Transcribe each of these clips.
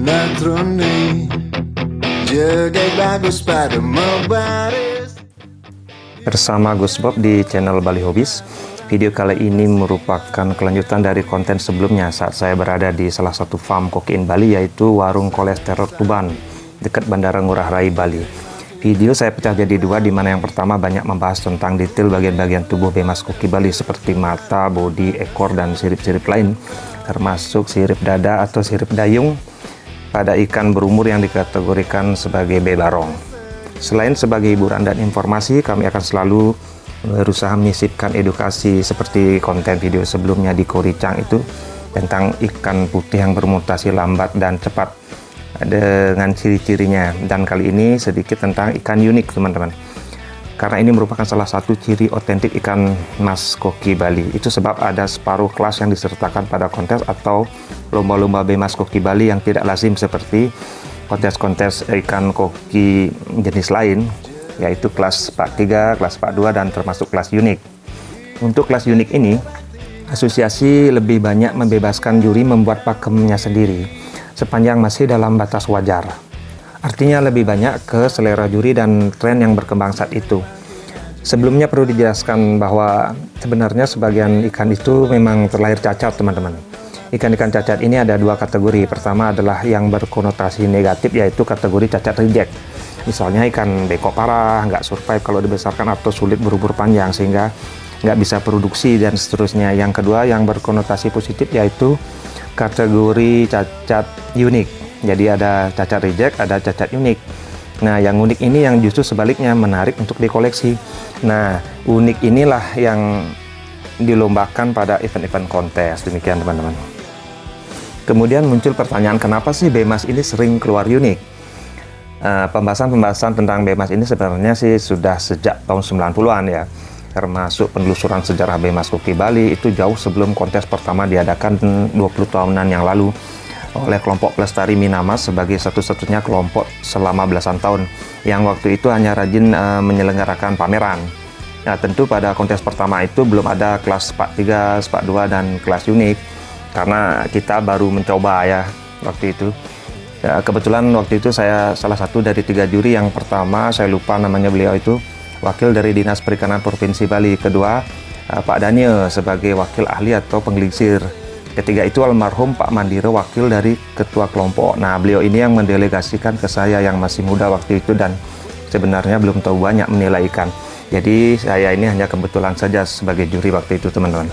menatroni Jaga bagus pada membaris. Bersama Gus Bob di channel Bali Hobbies. Video kali ini merupakan kelanjutan dari konten sebelumnya saat saya berada di salah satu farm kokiin Bali, yaitu Warung Kolesterol Tuban dekat Bandara Ngurah Rai, Bali. Video saya pecah jadi dua, di mana yang pertama banyak membahas tentang detail bagian-bagian tubuh Bemas koki Bali seperti mata, bodi, ekor, dan sirip-sirip lain, termasuk sirip dada atau sirip dayung pada ikan berumur yang dikategorikan sebagai bebarong. Selain sebagai hiburan dan informasi, kami akan selalu berusaha menyisipkan edukasi seperti konten video sebelumnya di Koricang itu tentang ikan putih yang bermutasi lambat dan cepat dengan ciri-cirinya, dan kali ini sedikit tentang ikan unik teman-teman, karena ini merupakan salah satu ciri otentik ikan mas koki Bali. Itu sebab ada separuh kelas yang disertakan pada kontes atau lomba-lomba Bemas koki Bali yang tidak lazim seperti kontes-kontes ikan koki jenis lain, yaitu kelas Pak 3, kelas Pak 2, dan termasuk kelas unik. Untuk kelas unik ini, asosiasi lebih banyak membebaskan juri membuat pakemnya sendiri, sepanjang masih dalam batas wajar. Artinya lebih banyak ke selera juri dan tren yang berkembang saat itu. Sebelumnya perlu dijelaskan bahwa sebenarnya sebagian ikan itu memang terlahir cacat teman-teman. Ikan-ikan cacat ini ada dua kategori. Pertama adalah yang berkonotasi negatif, yaitu kategori cacat reject. Misalnya ikan beko parah, nggak survive kalau dibesarkan, atau sulit berumur panjang sehingga nggak bisa produksi dan seterusnya. Yang kedua yang berkonotasi positif, yaitu kategori cacat unik. Jadi ada cacat reject, ada cacat unik. Nah, yang unik ini yang justru sebaliknya menarik untuk dikoleksi. Nah, unik inilah yang dilombakan pada event-event kontes. Demikian teman-teman. Kemudian muncul pertanyaan, kenapa sih Bemas ini sering keluar unik? Pembahasan tentang Bemas ini sebenarnya sih sudah sejak tahun 90-an ya. Termasuk penelusuran sejarah Bemas koki Bali itu jauh sebelum kontes pertama diadakan 20 tahunan yang lalu oleh kelompok pelestari Minamas sebagai satu-satunya kelompok selama belasan tahun yang waktu itu hanya rajin menyelenggarakan pameran. Nah, tentu pada kontes pertama itu belum ada kelas Pak 3, Pak 2, dan kelas unik, karena kita baru mencoba ya waktu itu. Ya, kebetulan waktu itu saya salah satu dari 3 juri. Yang pertama saya lupa namanya beliau, itu wakil dari Dinas Perikanan Provinsi Bali. Kedua Pak Daniel sebagai wakil ahli atau penggelisir. Ketiga itu almarhum Pak Mandiro, wakil dari ketua kelompok. Nah, beliau ini yang mendelegasikan ke saya yang masih muda waktu itu dan sebenarnya belum tahu banyak menilai ikan. Jadi saya ini hanya kebetulan saja sebagai juri waktu itu teman-teman.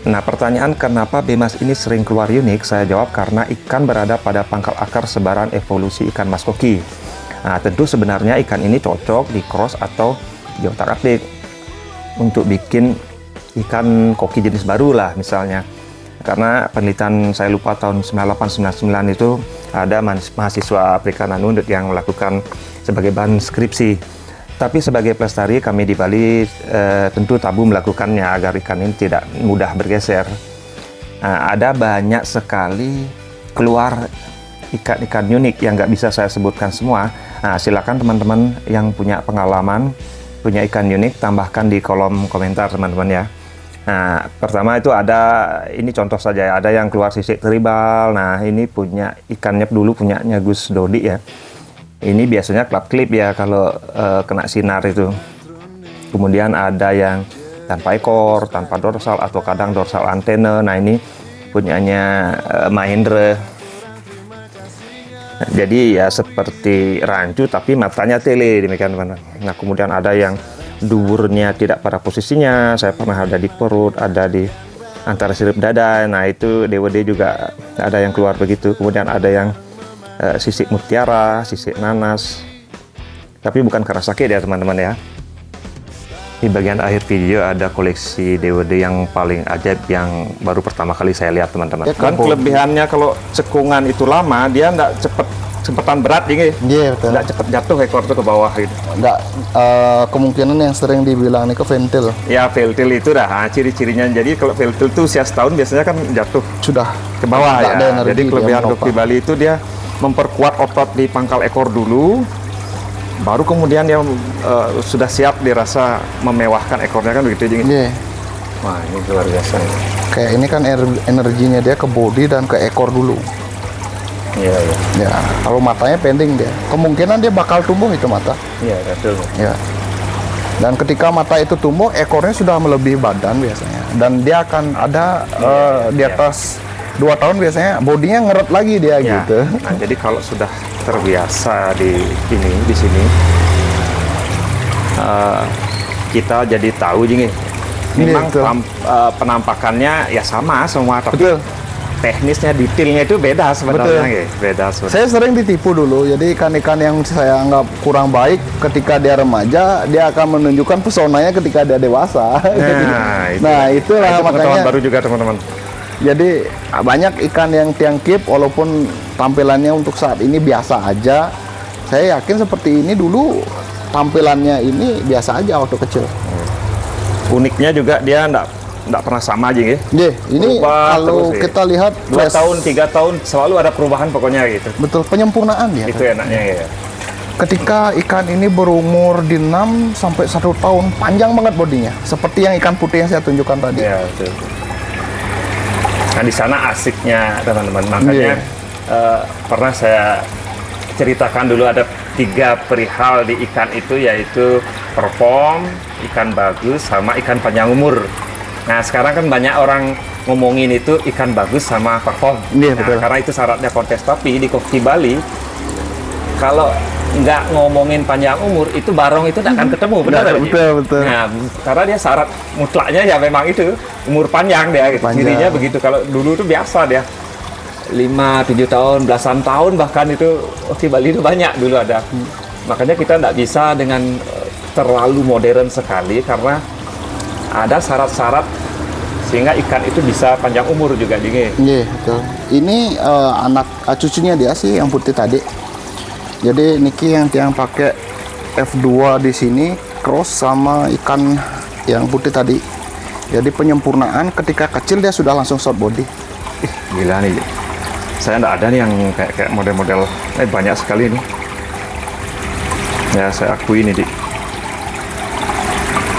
Nah, pertanyaan kenapa Bemas ini sering keluar unik, saya jawab karena ikan berada pada pangkal akar sebaran evolusi ikan mas koki. Nah, tentu sebenarnya ikan ini cocok di cross atau diotak-atik untuk bikin ikan koki jenis baru lah misalnya. Karena penelitian saya lupa tahun 98-99 itu ada mahasiswa perikanan undut yang melakukan sebagai bahan skripsi. Tapi sebagai pelestari kami di Bali tentu tabu melakukannya agar ikan ini tidak mudah bergeser. Ada banyak sekali keluar ikan-ikan unik yang nggak bisa saya sebutkan semua. Nah, silakan teman-teman yang punya pengalaman, punya ikan unik, tambahkan di kolom komentar teman-teman ya. Nah, pertama itu ada, ini contoh saja ya, ada yang keluar sisik tribal. Nah, ini punya ikannya dulu punyanya Gus Dodi ya. Ini biasanya klap klip ya kalau kena sinar itu. Kemudian ada yang tanpa ekor, tanpa dorsal, atau kadang dorsal antena. Nah, ini punyanya Mahendra. Nah, jadi ya seperti rancu tapi matanya tele, demikian teman-teman. Nah, kemudian ada yang duburnya tidak pada posisinya. Saya pernah ada di perut, ada di antara sirip dada. Nah, itu DWD juga ada yang keluar begitu. Kemudian ada yang sisik mutiara, sisik nanas, tapi bukan karena sakit ya teman-teman ya. Di bagian akhir video ada koleksi DWD yang paling ajaib yang baru pertama kali saya lihat teman-teman. Ya, kan kelebihannya kalau cekungan itu lama, dia nggak cepetan berat gitu. Iya, betul. Nggak cepet jatuh ekor tuh ke bawah gitu. Nggak, kemungkinan yang sering dibilang ini ke ventil. Ya, ventil itu dah ciri-cirinya. Jadi kalau ventil tuh usia setahun biasanya kan jatuh sudah ke bawah ya. Jadi kelebihan koki Bali itu dia memperkuat otot di pangkal ekor dulu, baru kemudian dia sudah siap dirasa memewahkan ekornya kan begitu jadi. Iya. Wah, ini luar biasa. Kayak ini kan energinya dia ke body dan ke ekor dulu. Iya, iya. Ya, kalau matanya pending dia, kemungkinan dia bakal tumbuh itu mata. Iya, betul. Ya. Dan ketika mata itu tumbuh, ekornya sudah melebihi badan biasanya. Dan dia akan ada di atas 2 tahun biasanya, bodinya ngeret lagi dia Ya. gitu. Nah, jadi kalau sudah terbiasa di sini, kita jadi tahu gini. Memang Betul. penampakannya ya sama semua, tapi Betul. teknisnya, detailnya itu beda sebenarnya. Betul. Gitu. Beda sebenarnya. Saya sering ditipu dulu, jadi ikan-ikan yang saya anggap kurang baik ketika dia remaja, dia akan menunjukkan pesonanya ketika dia dewasa. Nah, itulah itu pengetahuan makanya. baru juga teman-teman. Jadi banyak ikan yang tiang kip, walaupun tampilannya untuk saat ini biasa aja, saya yakin seperti ini dulu tampilannya ini biasa aja waktu kecil. Uniknya juga dia enggak pernah sama aja ya. Ini Berubah kalau terus, ya. kita lihat 2 tahun, 3 tahun selalu ada perubahan pokoknya gitu. betul penyempurnaan ya. Itu enaknya ya. Ketika ikan ini berumur di 6 sampai 1 tahun, panjang banget bodinya. Seperti yang ikan putih yang saya tunjukkan tadi. Ya, betul. Nah, di sana asiknya teman-teman. Makanya pernah saya ceritakan dulu ada 3 perihal di ikan itu, yaitu perform, ikan bagus, sama ikan panjang umur. Nah, sekarang kan banyak orang ngomongin itu ikan bagus sama perform. Iya, Nah, betul. karena itu syaratnya kontes. Tapi di Koki Bali, kalau nggak ngomongin panjang umur, itu barong itu nggak akan ketemu, benar Nggak, nggak, Ji? betul, betul. Nah, karena dia syarat mutlaknya ya memang itu umur panjang dia, gitu. Panjang. Cirinya begitu. Kalau dulu tuh biasa dia 5, 7 tahun, belasan tahun bahkan itu Koki Bali itu banyak dulu ada. Makanya kita nggak bisa dengan terlalu modern sekali karena ada syarat-syarat sehingga ikan itu bisa panjang umur juga, dingin. Iya, betul. Ini anak cucunya dia sih yang putih tadi. Jadi Niki yang pakai F2 di sini cross sama ikan yang putih tadi. Jadi penyempurnaan ketika kecil dia sudah langsung short body. Gila nih. Saya nggak ada nih yang kayak model-model banyak sekali nih. Ya, saya akui ini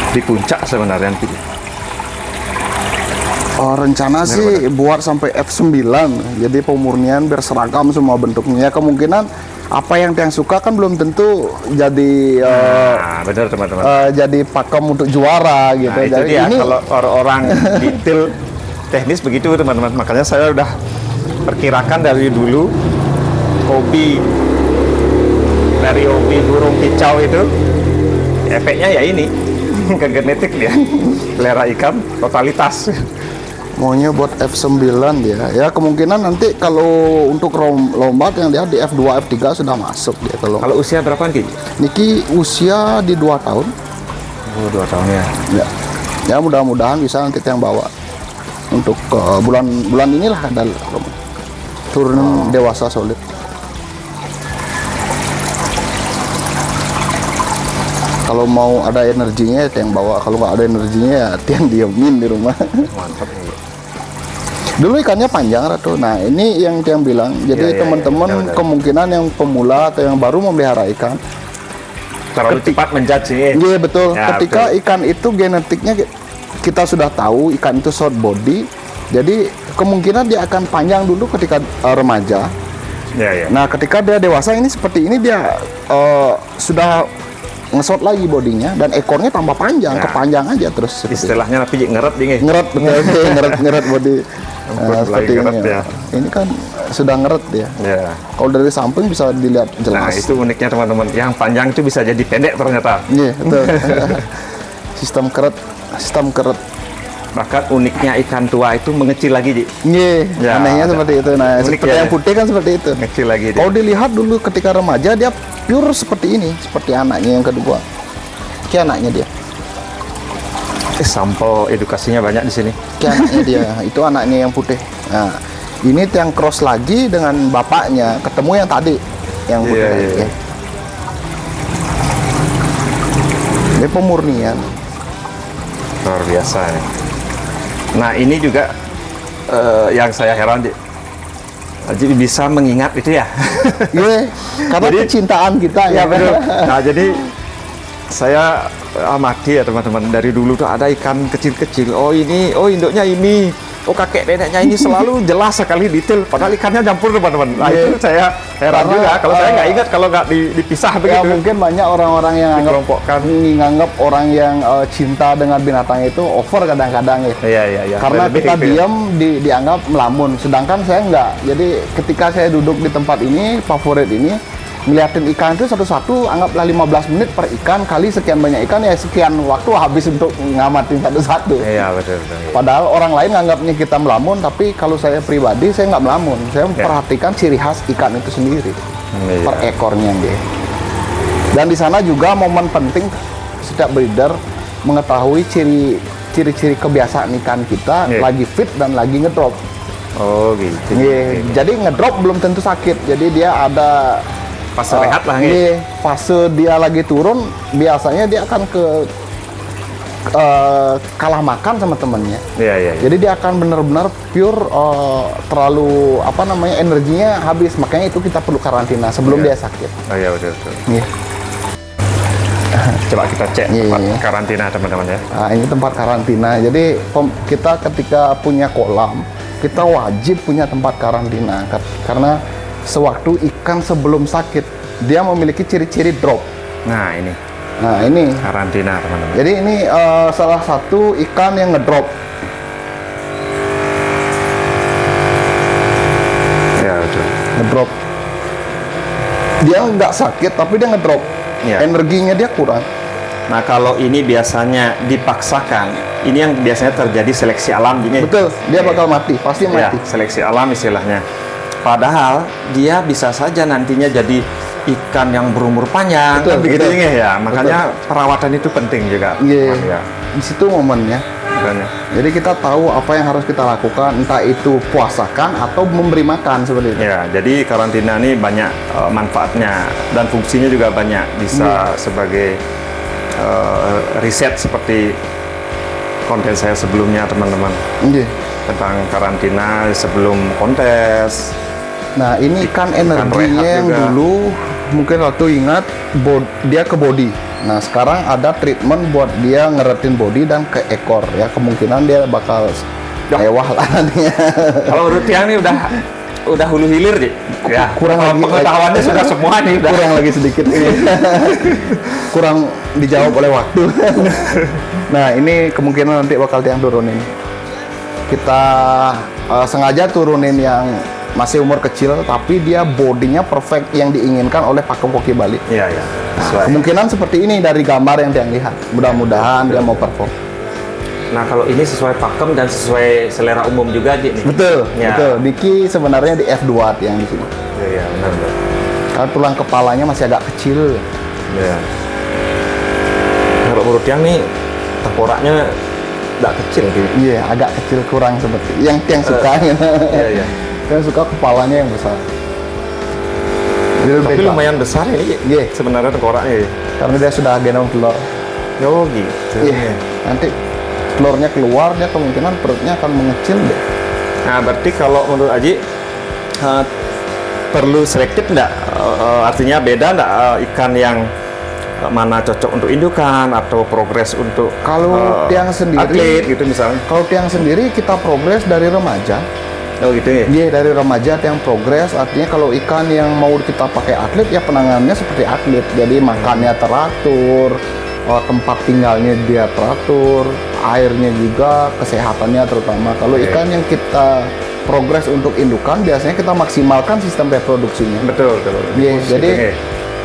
di puncak sebenarnya nanti. Rencana sih buat sampai F9. Jadi pemurnian biar seragam semua bentuknya. Kemungkinan apa yang tiang suka kan belum tentu jadi Nah, benar teman-teman. jadi pakem untuk juara gitu. Nah, itu Jadi dia ini kalau orang-orang detail teknis begitu teman-teman. Makanya saya udah perkirakan dari dulu hobi burung kicau itu efeknya ya ini ke genetik dia pelihara ikan totalitas. maunya buat F9 dia. Ya kemungkinan nanti kalau untuk lomba yang dia di F2, F3 sudah masuk dia kalau. Kalau usia berapa nih? Niki usia di 2 tahun. Oh, 2 tahun ya. Ya. Ya mudah-mudahan bisa nanti yang bawa untuk bulan inilah ada turun dewasa solid. Kalau mau ada energinya ya yang bawa, kalau nggak ada energinya ya yang diemin di rumah. Mantap nih. Dulu ikannya panjang Ratu. Nah ini yang tiang bilang. Jadi Iya, teman-teman iya, benar. kemungkinan yang pemula atau yang baru memelihara ikan. Terlalu cepat menjudge ya. Iya betul. Ya, Ketika betul. ikan itu genetiknya kita sudah tahu ikan itu short body. Jadi kemungkinan dia akan panjang dulu ketika remaja. Ya, ya. Nah ketika dia dewasa ini seperti ini dia sudah ngesot lagi bodinya dan ekornya tambah panjang, Nah. kepanjang aja terus. seperti itu. Istilahnya tapi ngeret dingin. Ngeret betul, ngeret body. Ampun, Seperti lagi ini. ngeret ya. Ini kan sudah ngeret dia. Ya. Kalau dari samping bisa dilihat Nah, jelas. itu uniknya teman-teman. Yang panjang itu bisa jadi pendek ternyata. Iya, betul. sistem keret. Bahkan uniknya ikan tua itu mengecil lagi, Ji. Iya, Ya, anehnya ada. seperti itu. Nah, Unik seperti ya, yang ya. putih kan seperti itu. Ngecil lagi dia. Kalau dilihat dulu ketika remaja dia pure seperti ini, seperti anaknya yang kedua. Kayak anaknya dia. Sampel edukasinya banyak di sini. Kayak anaknya dia. Itu anaknya yang putih. Nah, ini yang cross lagi dengan bapaknya, ketemu yang tadi, yang putih. Iya, tadi, iya. ya. Ini pemurnian. Luar biasa nih. Nah, ini juga yang saya heran, Ji. Jadi bisa mengingat itu ya. Iya, karena Jadi- kecintaan kita Ya betul. Nah, jadi saya amati ya teman-teman, dari dulu tuh ada ikan kecil-kecil. Oh ini, oh induknya ini. oh kakek neneknya ini selalu jelas sekali detail, padahal ikannya campur teman-teman. Nah Iya. itu saya heran Karena, juga, kalau saya nggak ingat kalau nggak dipisah Ya begitu. mungkin banyak orang-orang yang Dikelompokkan. nganggap orang yang cinta dengan binatang itu over kadang-kadang ya. Iya. Karena Lebih kita gitu ya. diam dianggap melamun, sedangkan saya enggak. Jadi ketika saya duduk di tempat ini, favorit ini, ngeliatin ikan itu satu-satu, anggaplah 15 menit per ikan, kali sekian banyak ikan, ya sekian waktu habis untuk ngamatin satu-satu. Iya betul. Padahal orang lain nganggapnya kita melamun, tapi kalau saya pribadi, saya nggak melamun. Saya memperhatikan ciri khas ikan itu sendiri, Iya. per ekornya dia. Dan di sana juga momen penting setiap breeder mengetahui ciri-ciri kebiasaan ikan kita Iya. lagi fit dan lagi ngedrop. Oh gitu. Iya, jadi ngedrop belum tentu sakit. Jadi dia ada Pas rehat lah iya, fase dia lagi turun, biasanya dia akan kalah makan sama temennya. Iya. Jadi dia akan benar-benar pure terlalu energinya habis. Makanya itu kita perlu karantina sebelum Iya. dia sakit. Oh iya betul. Iya. Coba kita cek Iya, tempat iya. karantina teman-teman ya. Nah, ini tempat karantina. Jadi kita ketika punya kolam, kita wajib punya tempat karantina karena sewaktu ikan sebelum sakit dia memiliki ciri-ciri drop. Nah ini Nah ini. karantina teman-teman. Jadi ini salah satu ikan yang ngedrop. Ya betul. Ngedrop. Dia nggak sakit tapi dia ngedrop. Iya. Energinya dia kurang. Nah kalau ini biasanya dipaksakan, ini yang biasanya terjadi seleksi alam gini. Betul, dia bakal mati, pasti Ya, mati. seleksi alam istilahnya. Padahal dia bisa saja nantinya jadi ikan yang berumur panjang, Betul, kan begitu betul. ya. Ya, makanya perawatan itu penting juga. Iya. teman, ya. Di situ momennya. Makanya. Jadi kita tahu apa yang harus kita lakukan, entah itu puasakan atau memberi makan seperti itu. Ya, jadi karantina ini banyak manfaatnya dan fungsinya juga banyak. Bisa sebagai riset seperti konten saya sebelumnya teman-teman Iya. tentang karantina sebelum kontes. Nah ini ikan energinya rehat yang juga. dulu mungkin waktu ingat dia ke body. Nah sekarang ada treatment buat dia ngeretin body dan ke ekor ya, kemungkinan dia bakal mewah lah nantinya. Kalau menurut Tiang ini udah hulu hilir Ji. Ya, Kurang kalau lagi- pengetahuannya sudah semua nih udah. Kurang lagi sedikit ini. Kurang dijawab oleh waktu. Nah ini kemungkinan nanti bakal Tiang turunin. Kita sengaja turunin yang masih umur kecil tapi dia bodinya perfect yang diinginkan oleh pakem koki Bali. Iya. Sesuai. Kemungkinan seperti ini dari gambar yang Tiang lihat. Mudah-mudahan dia mau perform. Nah, kalau ini sesuai pakem dan sesuai selera umum juga Ji nih. Betul, Ya. betul. Diki sebenarnya di F2 yang di sini. Iya, benar. Karena tulang kepalanya masih agak kecil. Iya. Kalau menurut Tiang nih tengkoraknya nggak kecil gitu. Iya, agak kecil kurang seperti yang Tiang suka. Iya. Tiang suka kepalanya yang besar. Jadi lebih Tapi besar. lumayan besar ini Ji. Iya. Sebenarnya tengkoraknya. Ya. Karena dia sudah gendong telur. Oh gitu. Iya. Nanti telurnya keluar, dia kemungkinan perutnya akan mengecil deh. Nah, berarti kalau menurut Aji perlu selektif enggak? Artinya beda enggak ikan yang mana cocok untuk indukan atau progres untuk Kalau Tiang sendiri, atlet gitu misalnya. kalau Tiang sendiri kita progres dari remaja. Oh gitu ya. Iya, dari remaja Tiang progres. Artinya kalau ikan yang mau kita pakai atlet ya penanganannya seperti atlet. Jadi makannya teratur, tempat tinggalnya dia teratur, airnya juga, kesehatannya terutama. Kalau Oke. ikan yang kita progres untuk indukan biasanya kita maksimalkan sistem reproduksinya. Betul, betul. Iya, Dipus jadi gitu ya.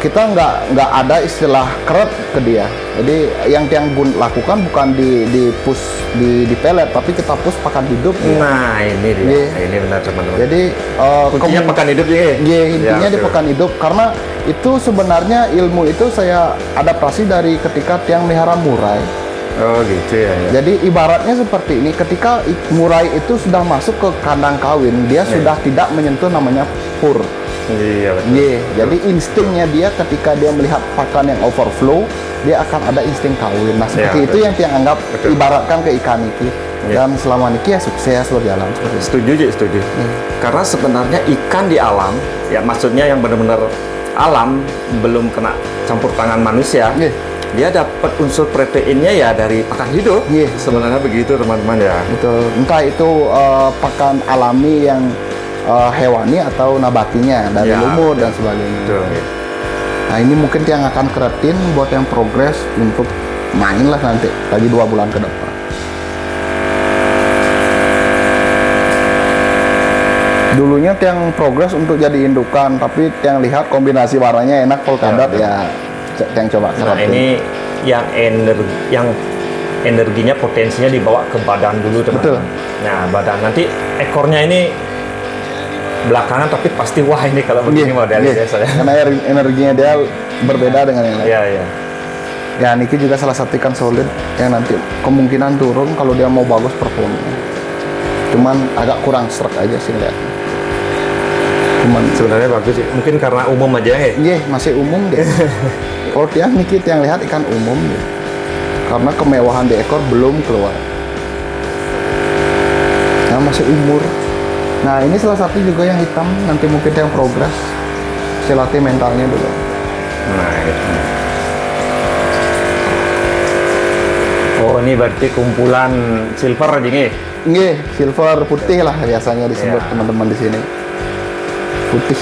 kita nggak ada istilah keret ke dia. Jadi yang lakukan bukan di push di pelet, tapi kita push pakan hidup. Nah, ini dia. Iya. Nah, ini benar teman-teman. Jadi kuncinya pakan hidup ya. Iya, intinya Ya, di betul. pakan hidup karena itu sebenarnya ilmu itu saya adaptasi dari ketika Tiang melihara murai. Oh gitu ya. Jadi ibaratnya seperti ini, ketika murai itu sudah masuk ke kandang kawin, dia sudah tidak menyentuh namanya pur. Iya betul. Iya, jadi instingnya dia ketika dia melihat pakan yang overflow, dia akan ada insting kawin. Nah, seperti Ya, itu betul. yang Tiang anggap Betul. ibaratkan ke ikan iki. Iya. Dan selama niki ya sukses berjalan seperti itu. Setuju, Ji, setuju. Karena sebenarnya ikan di alam, ya maksudnya yang benar-benar alam belum kena campur tangan manusia. Iya. dia dapat unsur proteinnya ya dari pakan hidup. Iya. Sebenarnya begitu teman-teman ya. Betul. Entah itu pakan alami yang hewani atau nabatinya dari Ya, lumut dan sebagainya. Betul. Nah ini mungkin yang akan keretin buat yang progres untuk main lah nanti lagi 2 bulan ke depan. Dulunya tiang progres untuk jadi indukan, tapi tiang lihat kombinasi warnanya enak polkadot ya, tiang coba Nah keretin. ini yang energinya potensinya dibawa ke badan dulu teman-teman. Betul. Nah badan nanti ekornya ini belakangan tapi pasti wah ini kalau begini modelnya biasanya. Karena energinya dia berbeda dengan yang lain. Iya iya. Ya Niki juga salah satu ikan solid yang nanti kemungkinan turun kalau dia mau bagus performanya. Cuman agak kurang serak aja sih lihatnya. Cuman Sebenarnya bagus sih. Mungkin karena umum aja ya. iya masih umum deh. Kalau tiang Niki yang lihat ikan umum deh. Karena kemewahan di ekor belum keluar. Nah masih umur. Nah ini salah satu juga yang hitam nanti mungkin yang progres. Saya latih mentalnya dulu. Nah itu. Oh ini berarti kumpulan silver aja nih. Nggih, silver putih lah biasanya disebut Ya. teman-teman di sini. Putih.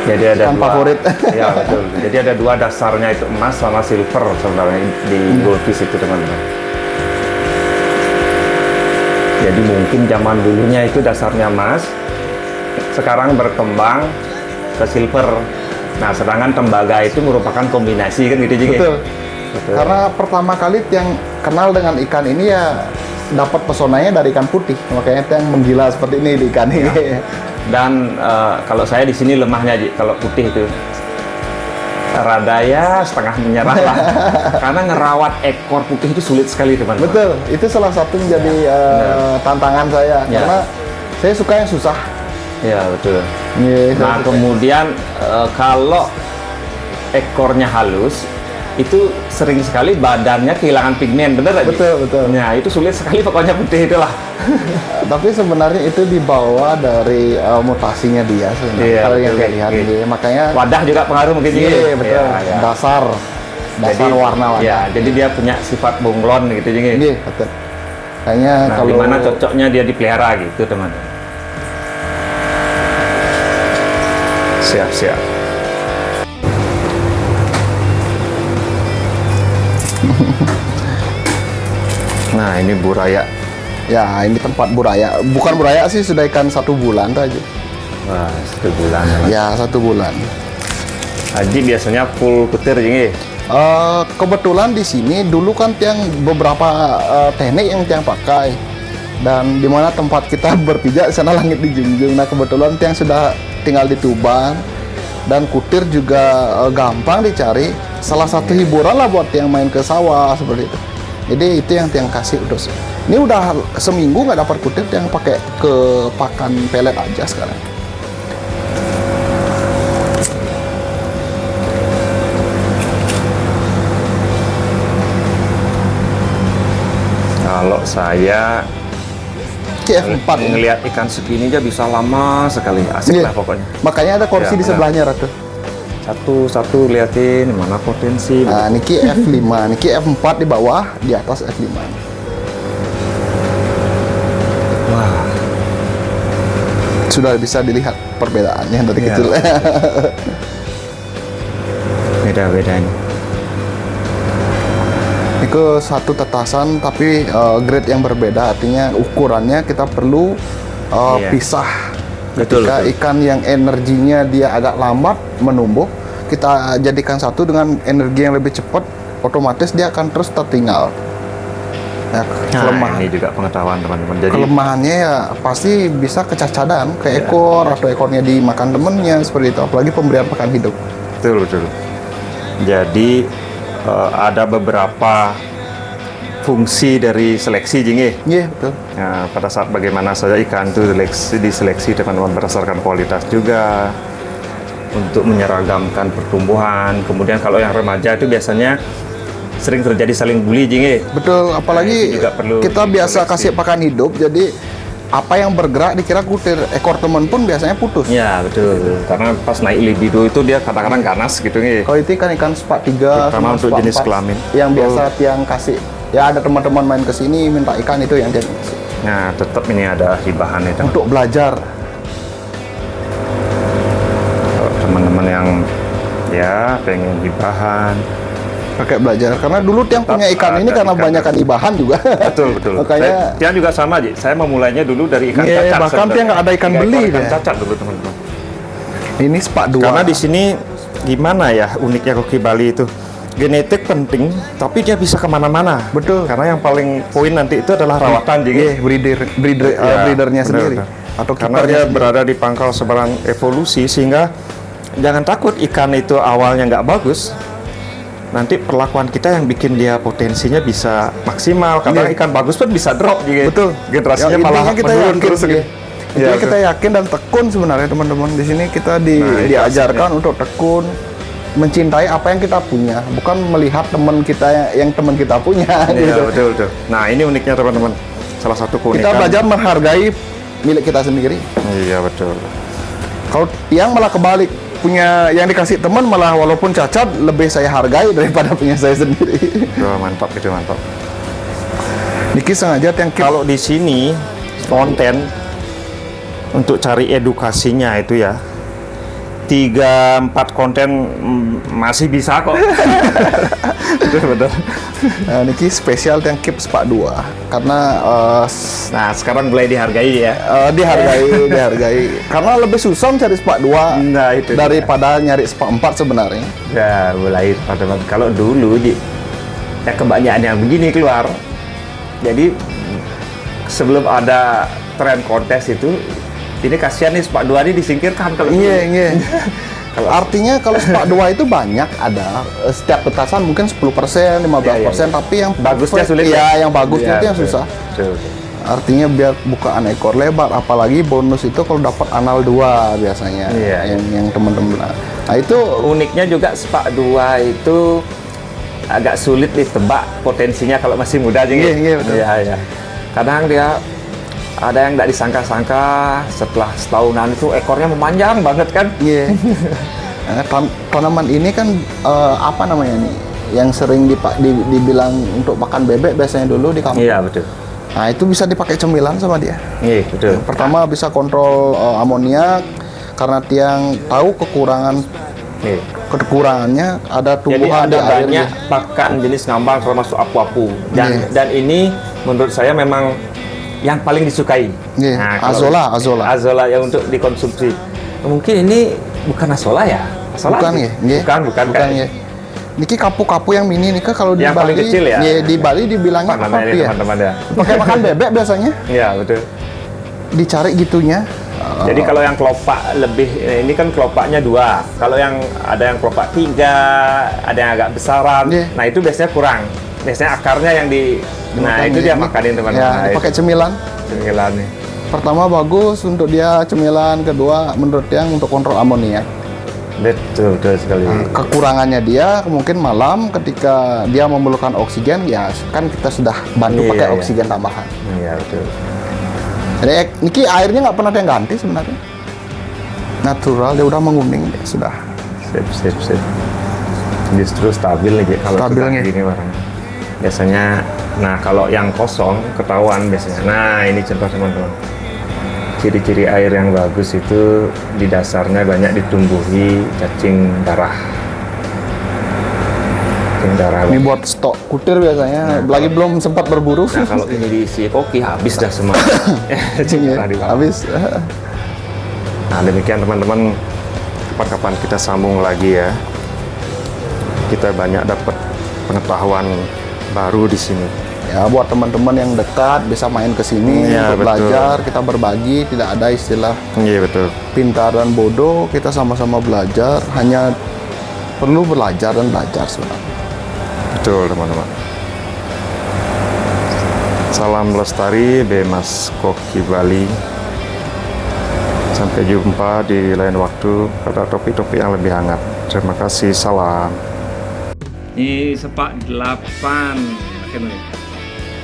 Jadi ada Ikan dua, favorit. Ya betul. Jadi ada 2 dasarnya itu emas sama silver sebenarnya di goldfish itu teman-teman. Jadi mungkin zaman dulunya itu dasarnya emas, sekarang berkembang ke silver. Nah sedangkan tembaga itu merupakan kombinasi kan gitu juga. Betul. Betul. Karena pertama kali yang kenal dengan ikan ini ya dapat pesonanya dari ikan putih. Makanya yang menggila seperti ini di ikan ini. Dan kalau saya di sini lemahnya Ji, kalau putih itu rada ya setengah menyerah lah. Karena ngerawat ekor putih itu sulit sekali teman-teman. Betul. Itu salah satu menjadi tantangan saya. Ya. Karena saya suka yang susah. Ya betul. Iya, saya Nah suka. kemudian kalau ekornya halus itu sering sekali badannya kehilangan pigmen, bener nggak, Ji? Betul, betul. Nah itu sulit sekali pokoknya putih itulah. Tapi sebenarnya itu dibawa dari mutasinya dia sebenarnya. Iya, Kalau yang betul, saya lihat iya. ini, makanya Wadah juga pengaruh mungkin Ji. iya betul. Ya, ya. Dasar warna wadah. Ya, jadi dia punya sifat bunglon gitu Ji. Iya, betul. Kayaknya Nah, kalau gimana cocoknya dia dipelihara gitu teman. Siap. Nah ini buraya. ya ini tempat buraya. Bukan buraya sih, sudah ikan 1 bulan aja. Wah 1 bulan. Ya 1 bulan. Haji biasanya full petir Ji. Kebetulan di sini dulu kan tiang beberapa teknik yang tiang pakai, dan di mana tempat kita berpijak sana langit dijunjung. Nah kebetulan tiang sudah tinggal di Tuban dan kutir juga gampang dicari. Salah satu hiburan lah buat tiang main ke sawah seperti itu. Jadi itu yang tiang kasih terus. Ini udah seminggu nggak dapat kutir, tiang pakai ke pakan pelet aja sekarang. Kalau saya KF4 ini. ngelihat ikan segini aja bisa lama sekali, asik Iya. lah pokoknya. Makanya ada kursi Ya, di benar. sebelahnya Ratu. Satu liatin mana potensi. Nah, niki F5, niki F4 di bawah, di atas F5. Wah, Sudah bisa dilihat perbedaannya dari Iya. kecil. beda ini. Itu satu tetasan tapi grade yang berbeda, artinya ukurannya kita perlu Iya. pisah. Betul, Ketika betul. ikan yang energinya dia agak lambat menumbuh, kita jadikan satu dengan energi yang lebih cepat, otomatis dia akan terus tertinggal. Ya, Nah, kelemahan. ini juga pengetahuan teman-teman. Jadi Kelemahannya ya pasti bisa kecacadan ke Iya. ekor atau ekornya dimakan temennya seperti itu, apalagi pemberian pakan hidup. betul. Jadi ada beberapa fungsi dari seleksi Jingi. Iya betul. Nah, pada saat bagaimana saja ikan itu diseleksi teman-teman berdasarkan kualitas juga untuk menyeragamkan pertumbuhan. Kemudian kalau yang remaja itu biasanya sering terjadi saling bully Jingi. Betul, apalagi Nah, itu juga perlu kita biasa diseleksi. kasih pakan hidup, jadi apa yang bergerak dikira kutir, ekor teman pun biasanya putus. Ya betul, karena pas naik libido itu dia kadang-kadang ganas gitu nih. Kalau itu kan ikan sepak 3 Terutama sama untuk sepak jenis 4, kelamin. yang biasa tiang kasih. Ya ada teman-teman main ke sini minta ikan itu yang jadi Nah tetap ini ada hibahan itu. untuk belajar. Kalau teman-teman yang ya pengen hibahan, Pakai belajar karena dulu tiang Tetap punya ikan ini ada karena ikan. banyak ibahan juga. betul. Makanya Tiang juga sama, Ji. Saya memulainya dulu dari ikan Iya, cacat. bahkan sebenarnya. Tiang nggak ada ikan 3 ekor beli ikan dia. cacat dulu teman-teman. ini sepak 2. Karena di sini gimana ya uniknya koki Bali itu, genetik penting, tapi dia bisa kemana-mana. Betul. Karena yang paling poin nanti itu adalah rawatan, Ji. Iya, breedernya benar, sendiri. benar. Atau Karena kipernya dia sendiri. berada di pangkal seberang evolusi, sehingga jangan takut ikan itu awalnya nggak bagus. Nanti perlakuan kita yang bikin dia potensinya bisa maksimal. Kadang Iya. ikan bagus pun bisa drop, Ji. Betul. Generasinya Ya, malah intinya kita menurun yakin terus. sih. Gitu. Intinya Iya, kita yakin dan tekun sebenarnya teman-teman. Di sini kita Nah, itu diajarkan untuk tekun, mencintai apa yang kita punya, bukan melihat teman kita yang teman kita punya. Iya, gitu. betul. Nah, ini uniknya teman-teman. Salah satu Kita keunikan. belajar menghargai milik kita sendiri. Iya, betul. Kalau yang malah kebalik, punya yang dikasih teman malah walaupun cacat lebih saya hargai daripada punya saya sendiri. Wah, mantap itu, mantap. Niki sengaja yang Kalau di sini konten untuk cari edukasinya itu ya 3-4 konten masih bisa kok. Betul. Niki spesial yang keep sepak 2 karena Nah, sekarang mulai dihargai ya. dihargai karena lebih susah mencari sepak 2 Nah, itu daripada nyari sepak 4 sebenarnya. Ya, mulai teman-teman. Kalau dulu ya kebanyakan yang begini keluar. Jadi sebelum ada tren kontes itu, ini kasihan nih sepak 2 ini disingkirkan kalau dulu. Iya. Artinya kalau sepak 2 itu banyak ada setiap petasan mungkin 10%, 15%, Iya. tapi yang Bagusnya perfect, sulit iya, ya? yang bagusnya Iya, itu yang betul. susah. Betul. Artinya biar bukaan ekor lebar, apalagi bonus itu kalau dapat anal 2 biasanya, Iya. yang teman-teman. Nah itu Uniknya juga sepak 2 itu agak sulit ditebak potensinya kalau masih muda aja. Iya, betul. Iya. Kadang dia ada yang nggak disangka-sangka setelah setahunan itu ekornya memanjang banget kan. iya. Tanaman ini kan apa namanya nih? Yang sering dibilang untuk makan bebek biasanya dulu di kampung. Iya, betul. Nah itu bisa dipakai cemilan sama dia. Iya, betul. Pertama bisa kontrol amoniak karena tiang tahu Iya. kekurangannya ada Jadi tumbuhan ada di air. banyak pakan jenis ngambang termasuk apu-apu dan ini menurut saya memang yang paling disukai. Iya, kalau- azola. Azola yang untuk dikonsumsi. Mungkin ini bukan asola ya? Asola Bukan sih? ya? Nggih. Bukan Bukan ya. Niki kapu-kapu yang mini nih kalau di Yang Bali. paling kecil ya? Iya, di Bali dibilangnya Apa namanya kapu ini ya. teman-teman ya? Pakai makan bebek biasanya. Iya, betul. Dicari gitunya. Jadi kalau yang kelopak lebih, ini kan kelopaknya 2. Kalau yang ada yang kelopak 3, ada yang agak besaran. Iya. Nah itu biasanya kurang. Biasanya akarnya yang nah itu dia makanin teman-teman. Ya, Nah, dipakai itu cemilan. cemilan nih. Pertama bagus untuk dia cemilan, kedua menurut yang untuk kontrol amoniak. Betul sekali. Kekurangannya dia mungkin malam ketika dia memerlukan oksigen, ya kan kita sudah bantu Iya, pakai iya. oksigen tambahan. Iya, betul. Jadi Niki airnya nggak pernah ada yang ganti sebenarnya. Natural, dia udah menguning dia sudah. Sip. Justru stabil nih Ji, kalau Stabil, sudah nggih. gini barang. Biasanya, nah kalau yang kosong ketahuan biasanya. Nah ini contoh teman-teman. Ciri-ciri air yang bagus itu di dasarnya banyak ditumbuhi cacing darah. Cacing darah. Ini buat stok kutir biasanya. Lagi belum sempat berburu. Nah kalau ini diisi koki habis dah semua. Cacing Iya, darah di bawah. habis. Nah demikian teman-teman, kapan-kapan kita sambung lagi ya. Kita banyak dapat pengetahuan baru di sini. Ya buat teman-teman yang dekat bisa main ke sini Iya, untuk betul. belajar, kita berbagi, tidak ada istilah Iya betul. pintar dan bodoh, kita sama-sama belajar, hanya perlu belajar dan belajar sebenarnya. Betul teman-teman. Salam lestari Bemas Koki Bali. Sampai jumpa di lain waktu pada topik-topik yang lebih hangat. Terima kasih, salam. Ini sepak 8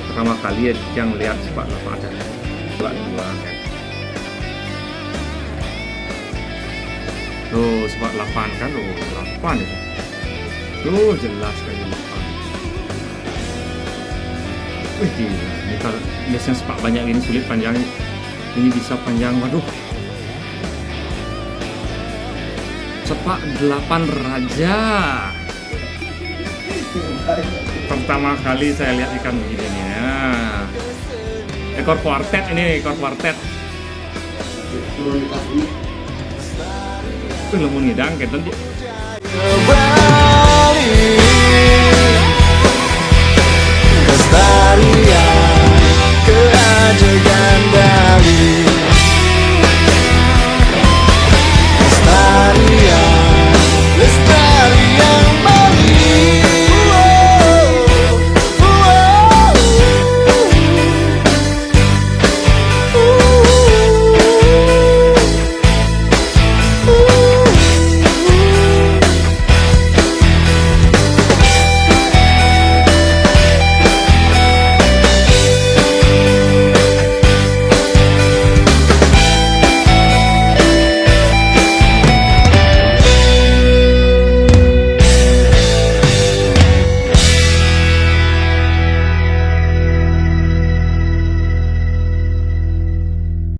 pertama kali yang lihat sepak 8 ada. Sebelah dua kan. Tuh sebelah 8 kan, 8 itu. Tuh jelas sekali 8. Wih gila, ini kalau biasanya sepak banyak ini sulit panjang, ini bisa panjang, waduh. Sepak 8 raja. Pertama kali saya lihat ikan begini nih ya. Ekor kuartet ini, ekor kuartet. Wih lemu ngidang keten dia. Kembali lestari